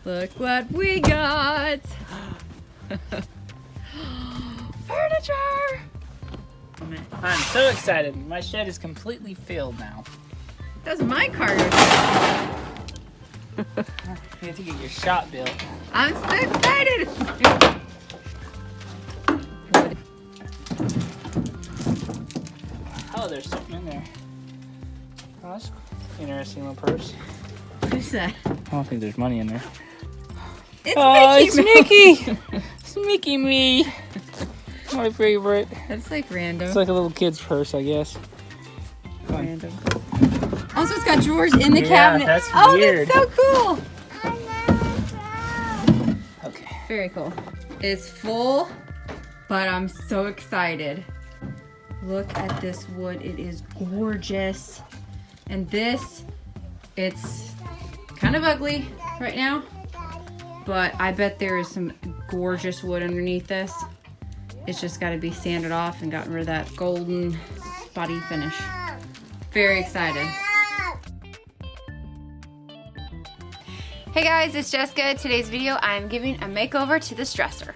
Look what we got. Furniture. I'm so excited. My shed is completely filled now. That's my cargo. You have to get your shop built. I'm so excited. Oh, there's something in there. Oh, that's an interesting little purse. What is that? I don't think there's money in there. It's Mickey. It's Mickey me. My favorite. That's like random. It's like a little kid's purse, I guess. Random. Also, it's got drawers in the cabinet. That's oh, weird. that's so cool. Okay. Very cool. It's full, but I'm so excited. Look at this wood. It is gorgeous. And this, it's kind of ugly right now, but I bet there is some gorgeous wood underneath this. It's just got to be sanded off and gotten rid of that golden spotty finish. Very excited. Hey guys, it's Jessica. Today's video, I'm giving a makeover to this dresser.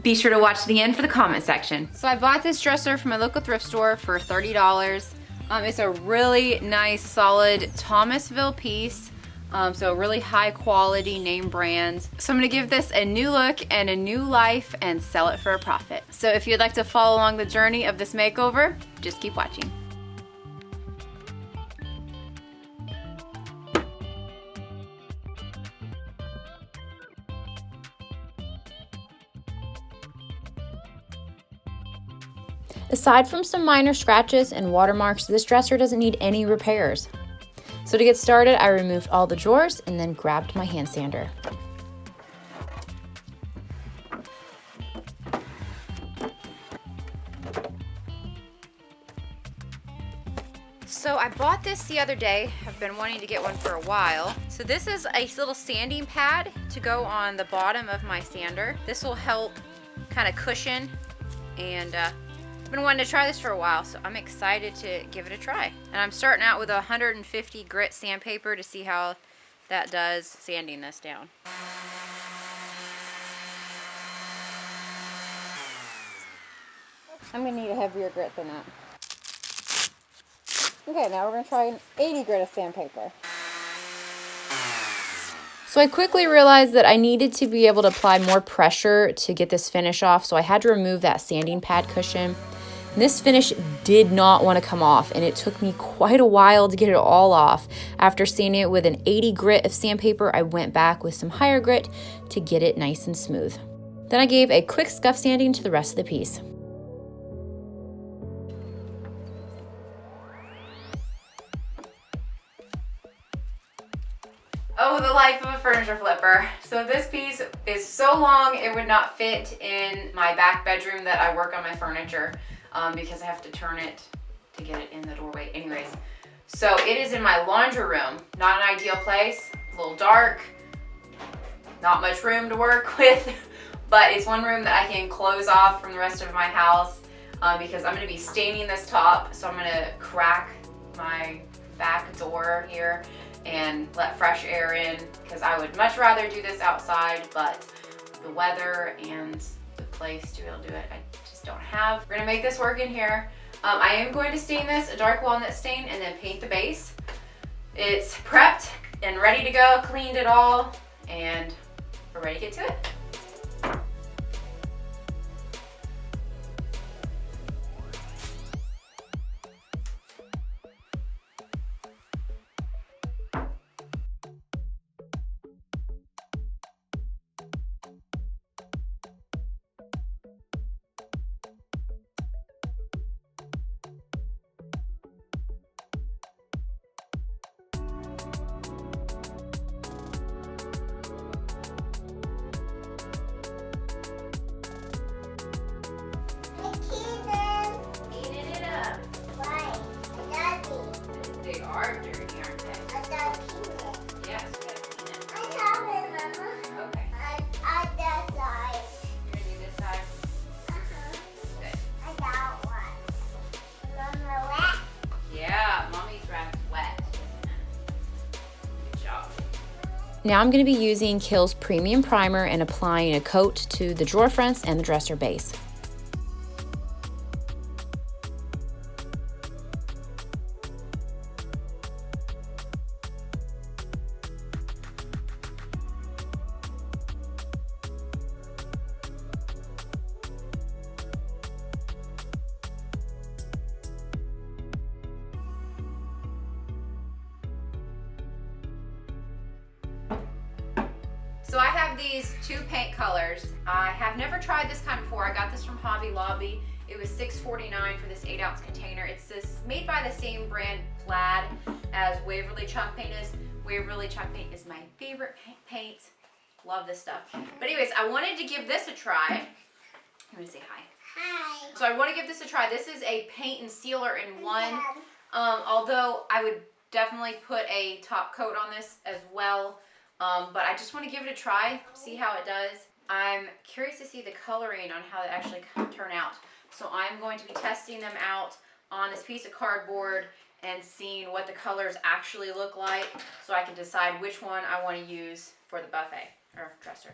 Be sure to watch the end for the comment section. So I bought this dresser from a local thrift store for $30. It's a really nice, solid Thomasville piece. So really high quality name brand. So I'm gonna give this a new look and a new life and sell it for a profit. So if you'd like to follow along the journey of this makeover, just keep watching. Aside from some minor scratches and watermarks, this dresser doesn't need any repairs. So to get started, I removed all the drawers and then grabbed my hand sander. So I bought this the other day. I've been wanting to get one for a while. So this is a little sanding pad to go on the bottom of my sander. This will help kind of cushion, and I've been wanting to try this for a while, so I'm excited to give it a try. And I'm starting out with a 150 grit sandpaper to see how that does sanding this down. I'm gonna need a heavier grit than that. Okay, now we're gonna try an 80 grit of sandpaper. So I quickly realized that I needed to be able to apply more pressure to get this finish off, so I had to remove that sanding pad cushion. And this finish did not want to come off, and it took me quite a while to get it all off. After sanding it with an 80 grit of sandpaper, I went back with some higher grit to get it nice and smooth. Then I gave a quick scuff sanding to the rest of the piece. Oh, the life of a furniture flipper. So this piece is so long it would not fit in my back bedroom that I work on my furniture. Because I have to turn it to get it in the doorway. Anyways, so it is in my laundry room. Not an ideal place, a little dark, not much room to work with, but it's one room that I can close off from the rest of my house because I'm gonna be staining this top. So I'm gonna crack my back door here and let fresh air in, because I would much rather do this outside, but the weather and the place to be able to do it, I just don't have. We're gonna make this work in here. I am going to stain this a dark walnut stain and then paint the base. It's prepped and ready to go, cleaned it all, and we're ready to get to it. They are dirty, aren't they? I gotta clean it. Yes, we gotta clean it. I have it, Mama. Okay. On that side. You're gonna do this side? Good. I got one. Mama, wet? Yeah, mommy's wrapped wet, isn't it? Good job. Now I'm going to be using Kilz Premium Primer and applying a coat to the drawer fronts and the dresser base. So I have these two paint colors. I have never tried this kind before. I got this from Hobby Lobby. It was $6.49 for this 8-ounce container. It's made by the same brand Plaid as Waverly chalk paint is. Waverly chalk paint is my favorite paint. Love this stuff. But anyways, I wanted to give this a try. I'm gonna say hi. Hi. So I want to give this a try. This is a paint and sealer in one. Although I would definitely put a top coat on this as well. But I just want to give it a try, see how it does. I'm curious to see the coloring on how it actually turn out. So I'm going to be testing them out on this piece of cardboard and seeing what the colors actually look like so I can decide which one I want to use for the buffet or dresser.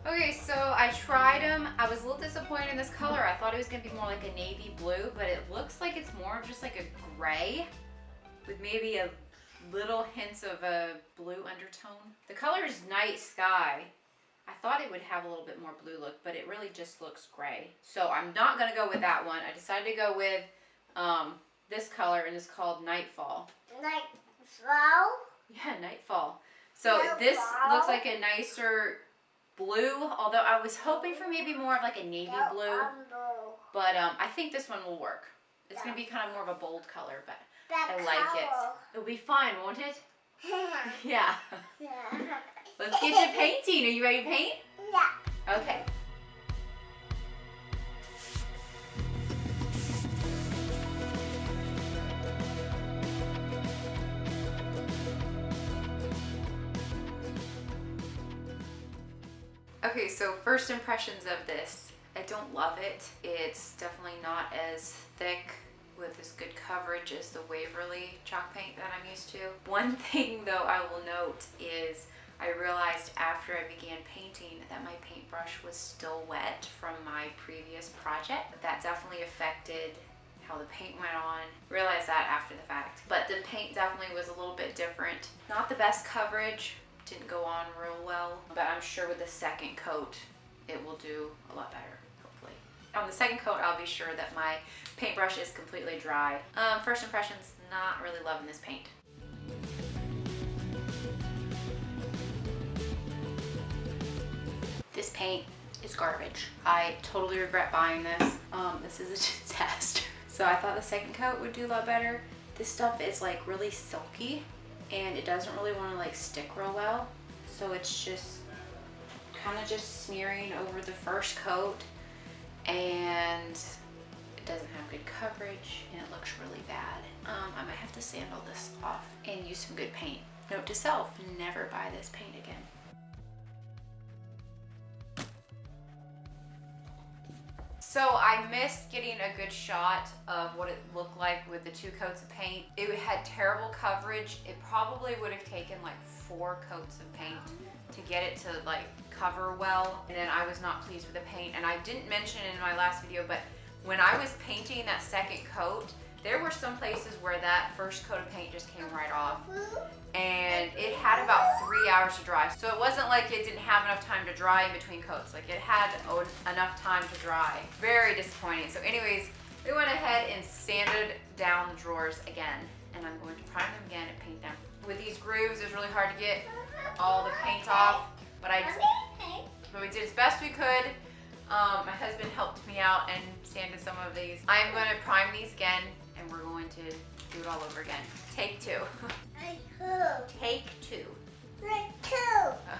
Okay, so I tried them. I was a little disappointed in this color. I thought it was going to be more like a navy blue, but it looks like it's more of just like a gray with maybe a little hints of a blue undertone. The color is Night Sky. I thought it would have a little bit more blue look, but it really just looks gray. So I'm not going to go with that one. I decided to go with this color, and it's called Nightfall. Nightfall? Yeah, Nightfall. So this looks like a nicer blue, although I was hoping for maybe more of like a navy blue, but I think this one will work. It's going to be kind of more of a bold color, but I like it. It'll be fun, won't it? Yeah. Let's get to painting. Are you ready to paint? Yeah. Okay. Okay, so first impressions of this. I don't love it. It's definitely not as thick with as good coverage as the Waverly chalk paint that I'm used to. One thing though I will note is I realized after I began painting that my paintbrush was still wet from my previous project. That definitely affected how the paint went on. Realized that after the fact. But the paint definitely was a little bit different. Not the best coverage. Didn't go on real well, but I'm sure with the second coat it will do a lot better, hopefully. On the second coat I'll be sure that my paintbrush is completely dry. First impressions, not really loving this paint. This paint is garbage. I totally regret buying this. This is a disaster. So I thought the second coat would do a lot better. This stuff is like really silky and it doesn't really want to like stick real well. So it's just kind of just smearing over the first coat and it doesn't have good coverage and it looks really bad. I might have to sand all this off and use some good paint. Note to self, never buy this paint again. So I missed getting a good shot of what it looked like with the 2 coats of paint. It had terrible coverage. It probably would have taken like 4 coats of paint to get it to like cover well. And then I was not pleased with the paint. And I didn't mention it in my last video, but when I was painting that second coat, there were some places where that first coat of paint just came right off. And it had about 3 hours to dry. So it wasn't like it didn't have enough time to dry in between coats. Like it had enough time to dry. Very disappointing. So anyways, we went ahead and sanded down the drawers again. And I'm going to prime them again and paint them. With these grooves, it was really hard to get all the paint off. But we did as best we could. My husband helped me out and sanded some of these. I'm going to prime these again and we're going to do it all over again. Take 2. Take 2.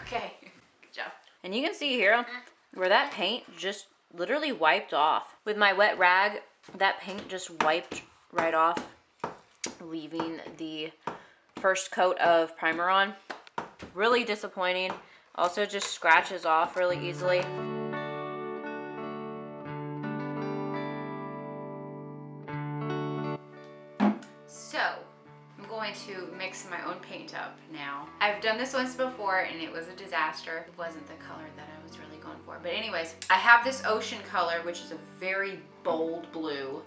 Okay, good job. And you can see here where that paint just literally wiped off. With my wet rag, that paint just wiped right off, leaving the first coat of primer on. Really disappointing. Also just scratches off really easily. my own paint up now. I've done this once before and it was a disaster. It wasn't the color that I was really going for. But anyways, I have this ocean color, which is a very bold blue.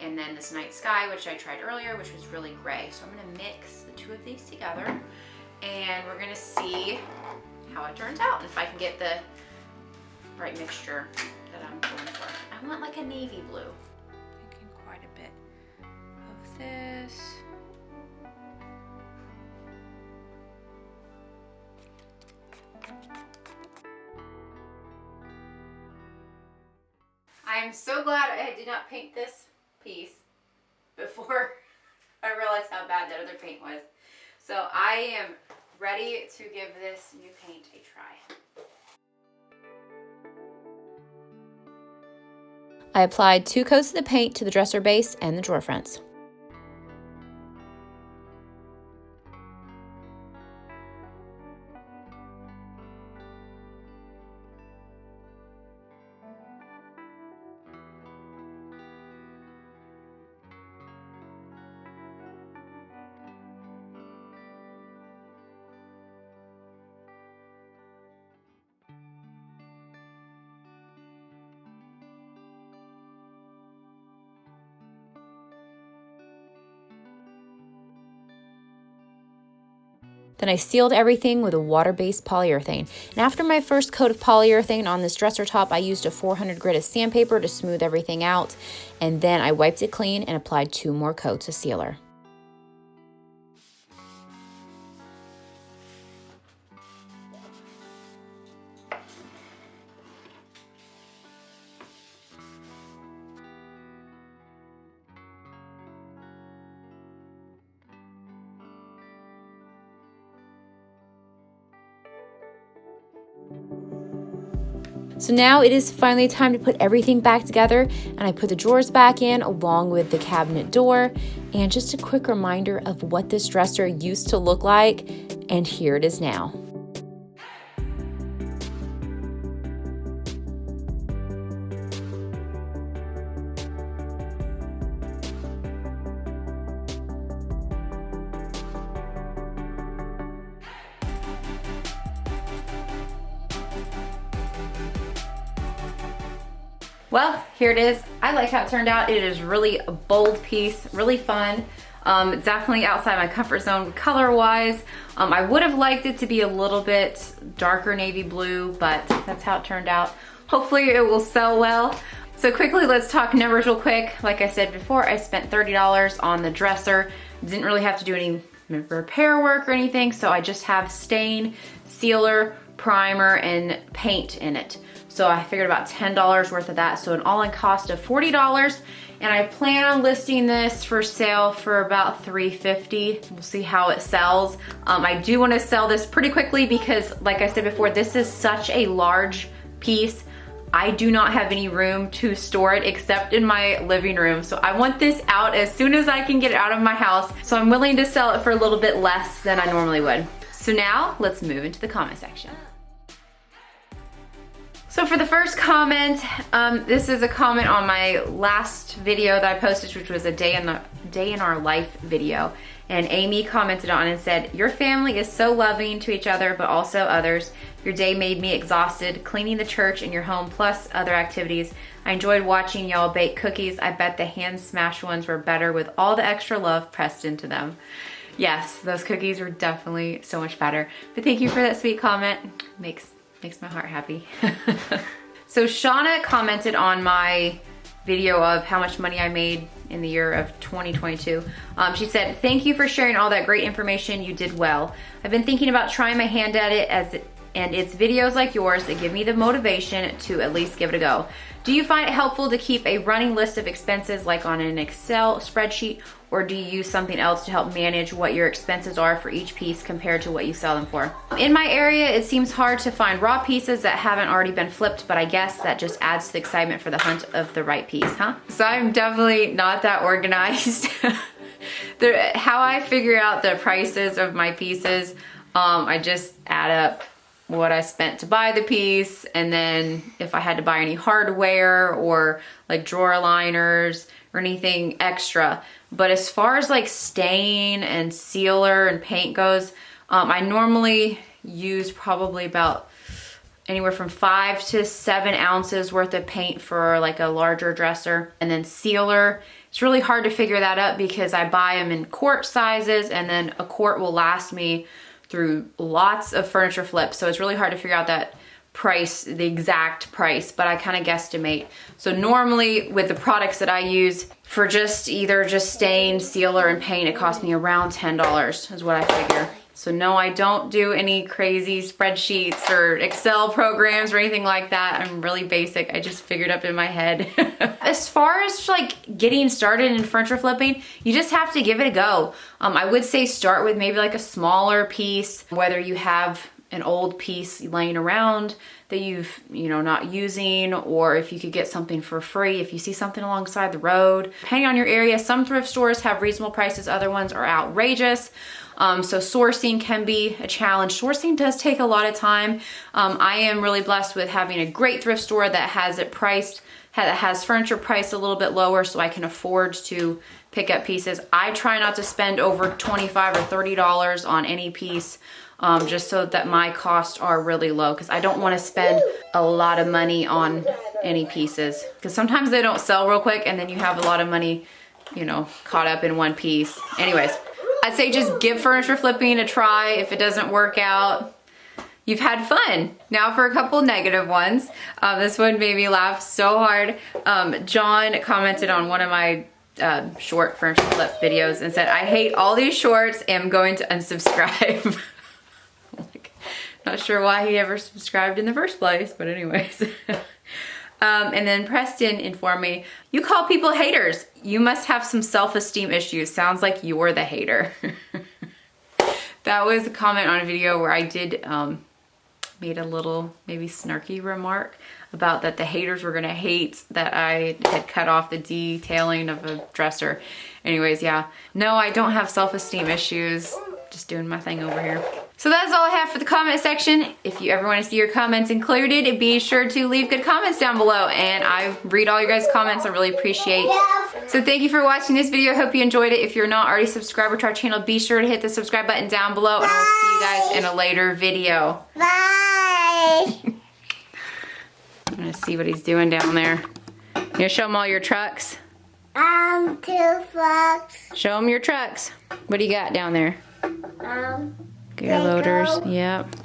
And then this night sky, which I tried earlier, which was really gray. So I'm gonna mix the two of these together and we're gonna see how it turns out and if I can get the right mixture that I'm going for. I want like a navy blue. Thinking quite a bit of this. I am so glad I did not paint this piece before I realized how bad that other paint was. So I am ready to give this new paint a try. I applied 2 coats of the paint to the dresser base and the drawer fronts. Then I sealed everything with a water-based polyurethane. And after my first coat of polyurethane on this dresser top, I used a 400 grit of sandpaper to smooth everything out. And then I wiped it clean and applied 2 more coats of sealer. So now it is finally time to put everything back together, and I put the drawers back in along with the cabinet door. And just a quick reminder of what this dresser used to look like, and here it is now. Well, here it is. I like how it turned out. It is really a bold piece, really fun. Definitely outside my comfort zone color-wise. I would have liked it to be a little bit darker navy blue, but that's how it turned out. Hopefully it will sell well. So quickly, let's talk numbers real quick. Like I said before, I spent $30 on the dresser. Didn't really have to do any repair work or anything, so I just have stain, sealer, primer, and paint in it. So I figured about $10 worth of that. So an all-in cost of $40. And I plan on listing this for sale for about $350. We'll see how it sells. I do want to sell this pretty quickly because, like I said before, this is such a large piece. I do not have any room to store it except in my living room. So I want this out as soon as I can get it out of my house. So I'm willing to sell it for a little bit less than I normally would. So now let's move into the comment section. So for the first comment, this is a comment on my last video that I posted, which was a day in our life video. And Amy commented on it and said, "Your family is so loving to each other, but also others. Your day made me exhausted, cleaning the church and your home, plus other activities. I enjoyed watching y'all bake cookies. I bet the hand smashed ones were better with all the extra love pressed into them." Yes, those cookies were definitely so much better. But thank you for that sweet comment. Makes my heart happy. So Shauna commented on my video of how much money I made in the year of 2022. She said, "Thank you for sharing all that great information. You did well. I've been thinking about trying my hand at it and it's videos like yours that give me the motivation to at least give it a go. Do you find it helpful to keep a running list of expenses like on an Excel spreadsheet, or do you use something else to help manage what your expenses are for each piece compared to what you sell them for? In my area, it seems hard to find raw pieces that haven't already been flipped, but I guess that just adds to the excitement for the hunt of the right piece, huh?" So I'm definitely not that organized. How I figure out the prices of my pieces, I just add up what I spent to buy the piece, and then if I had to buy any hardware or like drawer liners, or anything extra. But as far as like stain and sealer and paint goes, I normally use probably about anywhere from 5 to 7 ounces worth of paint for like a larger dresser. And then sealer, it's really hard to figure that out because I buy them in quart sizes, and then a quart will last me through lots of furniture flips. So it's really hard to figure out that price, the exact price, but I kind of guesstimate. So normally with the products that I use for just either just stain, sealer, and paint, it costs me around $10 is what I figure. So no, I don't do any crazy spreadsheets or Excel programs or anything like that. I'm really basic. I just figured up in my head. As far as like getting started in furniture flipping, you just have to give it a go. I would say start with maybe like a smaller piece, whether you have an old piece laying around that you've, not using, or if you could get something for free, if you see something alongside the road. Depending on your area, some thrift stores have reasonable prices, other ones are outrageous. So sourcing can be a challenge. Sourcing does take a lot of time. I am really blessed with having a great thrift store that has it priced, that has furniture priced a little bit lower, so I can afford to pick up pieces. I try not to spend over $25 or $30 on any piece, just so that my costs are really low, because I don't want to spend a lot of money on any pieces, because sometimes they don't sell real quick and then you have a lot of money, caught up in one piece. Anyways, I'd say just give furniture flipping a try. If it doesn't work out, you've had fun. Now for a couple negative ones. This one made me laugh so hard. John commented on one of my short furniture flip videos and said, "I hate all these shorts and I'm going to unsubscribe." Not sure why he ever subscribed in the first place, but anyways. And then Preston informed me, "You call people haters. You must have some self-esteem issues. Sounds like you're the hater." That was a comment on a video where I did made a little maybe snarky remark about that the haters were gonna hate that I had cut off the detailing of a dresser. Anyways, yeah. No, I don't have self-esteem issues. Just doing my thing over here. So that's all I have for the comment section. If you ever want to see your comments included, be sure to leave good comments down below, and I read all your guys' comments. I really appreciate. So thank you for watching this video. I hope you enjoyed it. If you're not already subscribed to our channel, be sure to hit the subscribe button down below, and I'll see you guys in a later video. Bye. I'm gonna see what he's doing down there. You gonna show him all your trucks? 2 bucks. Show him your trucks. What do you got down there? Gear loaders. Yep.